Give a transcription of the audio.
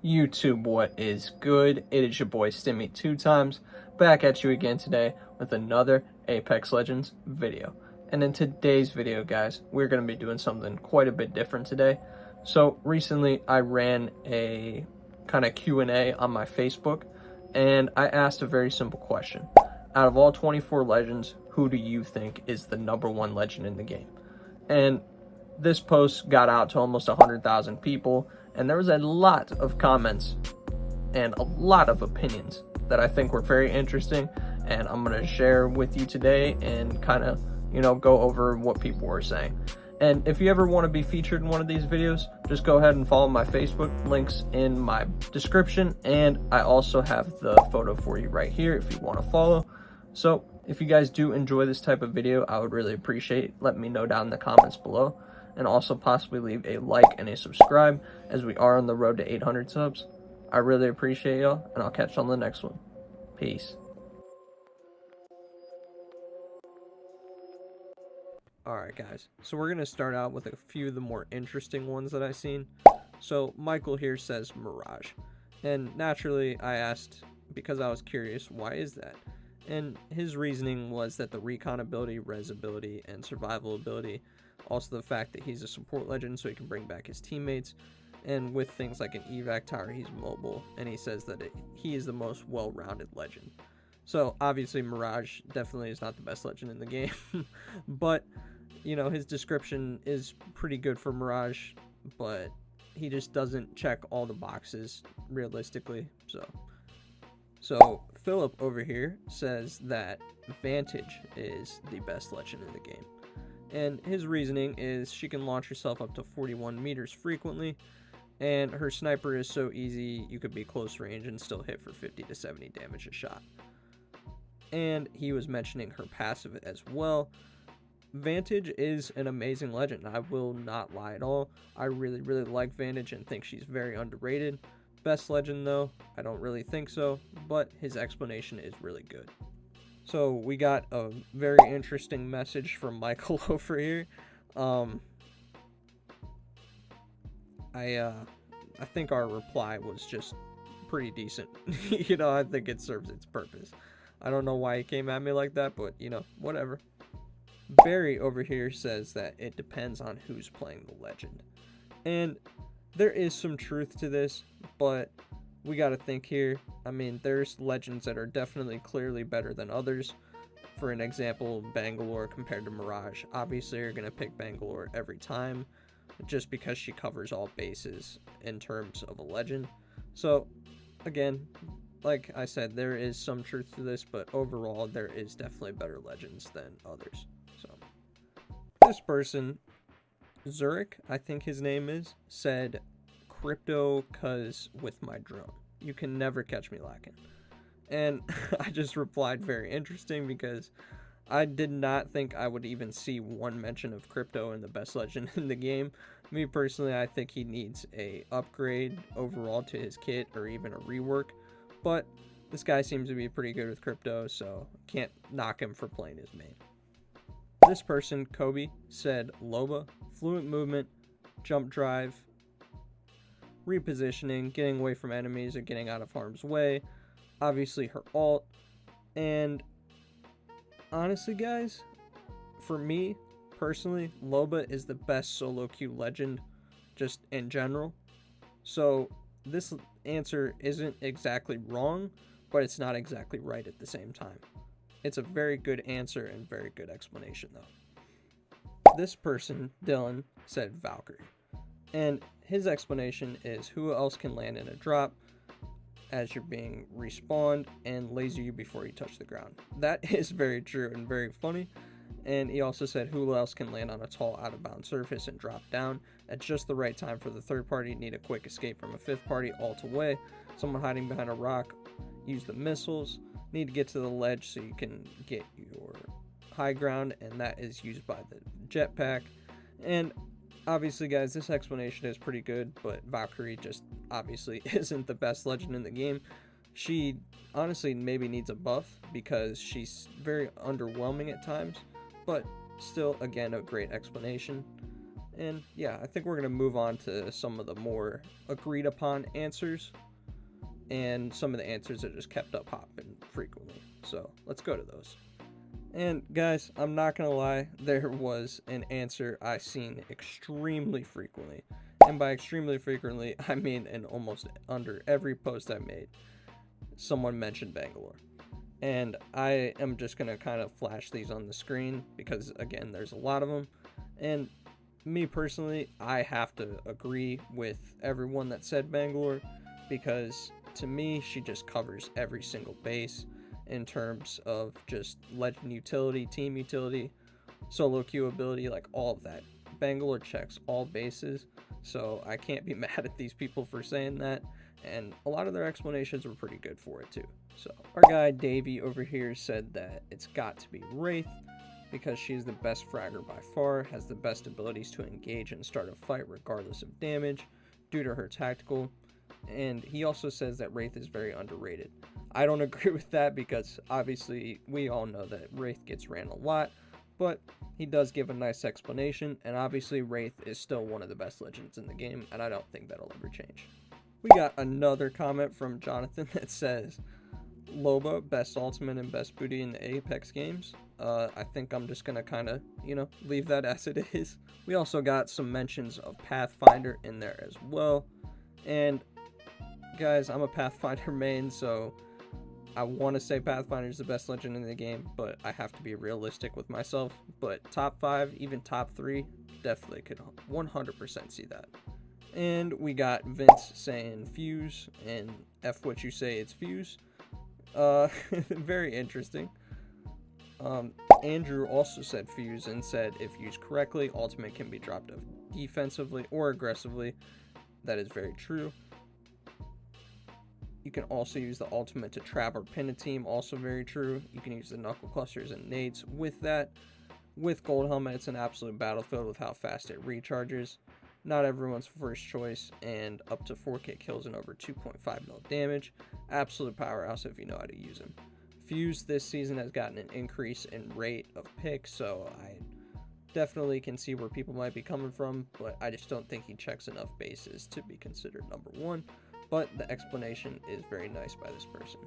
YouTube, what is good? It is your boy Stimmy 2 times, back at you again today with another Apex Legends video. And in today's video, guys, we're going to be doing something quite a bit different today. So recently I ran a kind of Q&A on my Facebook, and I asked a very simple question. Out of all 24 legends, who do you think is the #1 legend in the game? And this post got out to almost 100,000 people, and there was a lot of comments and a lot of opinions that I think were very interesting, and I'm going to share with you today and kind of, go over what people were saying. And if you ever want to be featured in one of these videos, just go ahead and follow my Facebook, links in my description, and I also have the photo for you right here if you want to follow. So if you guys do enjoy this type of video, I would really appreciate letting me know down in the comments below, and also possibly leave a like and a subscribe as we are on the road to 800 subs. I really appreciate y'all, and I'll catch you on the next one. Peace. Alright guys, so we're going to start out with a few of the more interesting ones that I've seen. So Michael here says Mirage, and naturally I asked, because I was curious, why is that? And his reasoning was that the recon ability, res ability, and survival ability, also the fact that he's a support legend so he can bring back his teammates, and with things like an evac tower, he's mobile, and he says that he is the most well-rounded legend. So obviously Mirage definitely is not the best legend in the game, but his description is pretty good for Mirage, but he just doesn't check all the boxes realistically. So Philip over here says that Vantage is the best legend in the game. And his reasoning is she can launch herself up to 41 meters frequently, and her sniper is so easy you could be close range and still hit for 50 to 70 damage a shot. And he was mentioning her passive as well. Vantage is an amazing legend, I will not lie at all. I really like Vantage and think she's very underrated. Best legend though, I don't really think so, but his explanation is really good. So we got a very interesting message from Michael over here. I think our reply was just pretty decent. I think it serves its purpose. I don't know why he came at me like that, but whatever. Barry over here says that it depends on who's playing the legend. And there is some truth to this, but we gotta think here. I mean, there's legends that are definitely clearly better than others. For an example, Bangalore compared to Mirage. Obviously, you're gonna pick Bangalore every time, just because she covers all bases in terms of a legend. So, again, like I said, there is some truth to this, but overall, there is definitely better legends than others. So, this person, Zurich, I think his name is, said, crypto cuz with my drone. You can never catch me lacking. And I just replied, very interesting, because I did not think I would even see one mention of crypto in the best legend in the game. Me personally, I think he needs a upgrade overall to his kit or even a rework. But this guy seems to be pretty good with crypto, so can't knock him for playing his main. This person, Kobe, said Loba, fluent movement, jump drive, repositioning, getting away from enemies or getting out of harm's way, obviously her ult, and honestly guys, for me personally, Loba is the best solo queue legend just in general. So this answer isn't exactly wrong, but it's not exactly right at the same time. It's a very good answer and very good explanation though. This person, Dylan, said Valkyrie. And his explanation is who else can land in a drop as you're being respawned and laser you before you touch the ground. That is very true and very funny. And he also said who else can land on a tall out of bounds surface and drop down at just the right time for the third party, need a quick escape from a fifth party, ult away, someone hiding behind a rock, use the missiles, need to get to the ledge so you can get your high ground, and that is used by the jetpack. And obviously guys, this explanation is pretty good, but Valkyrie just obviously isn't the best legend in the game. She honestly maybe needs a buff because she's very underwhelming at times, but still, again, a great explanation. And yeah, I think we're going to move on to some of the more agreed upon answers, and some of the answers that just kept up popping frequently. So let's go to those. And guys, I'm not going to lie, there was an answer I seen extremely frequently. And by extremely frequently, I mean in almost under every post I made, someone mentioned Bangalore. And I am just going to kind of flash these on the screen because, again, there's a lot of them. And me personally, I have to agree with everyone that said Bangalore, because to me, she just covers every single base in terms of just legend utility, team utility, solo queue ability, like all of that. Bangalore checks all bases, so I can't be mad at these people for saying that, and a lot of their explanations were pretty good for it too. So our guy Davey over here said that it's got to be Wraith, because she's the best fragger by far, has the best abilities to engage and start a fight regardless of damage due to her tactical, and he also says that Wraith is very underrated. I don't agree with that, because obviously we all know that Wraith gets ran a lot, but he does give a nice explanation, and obviously Wraith is still one of the best legends in the game, and I don't think that'll ever change. We got another comment from Jonathan that says, Loba, best ultimate and best booty in the Apex games. I think I'm just gonna kind of, leave that as it is. We also got some mentions of Pathfinder in there as well. And guys, I'm a Pathfinder main, so I want to say Pathfinder is the best legend in the game, but I have to be realistic with myself. But top 5, even top 3, definitely could 100% see that. And we got Vince saying Fuse, and F what you say, it's Fuse. Very interesting. Andrew also said Fuse and said if used correctly, ultimate can be dropped defensively or aggressively. That is very true. You can also use the ultimate to trap or pin a team, also very true. You can use the knuckle clusters and nades with that. With Gold Helmet, it's an absolute battlefield with how fast it recharges. Not everyone's first choice, and up to 4k kills and over 2.5 mil damage. Absolute powerhouse if you know how to use him. Fuse this season has gotten an increase in rate of picks, so I definitely can see where people might be coming from, but I just don't think he checks enough bases to be considered number 1. But the explanation is very nice by this person.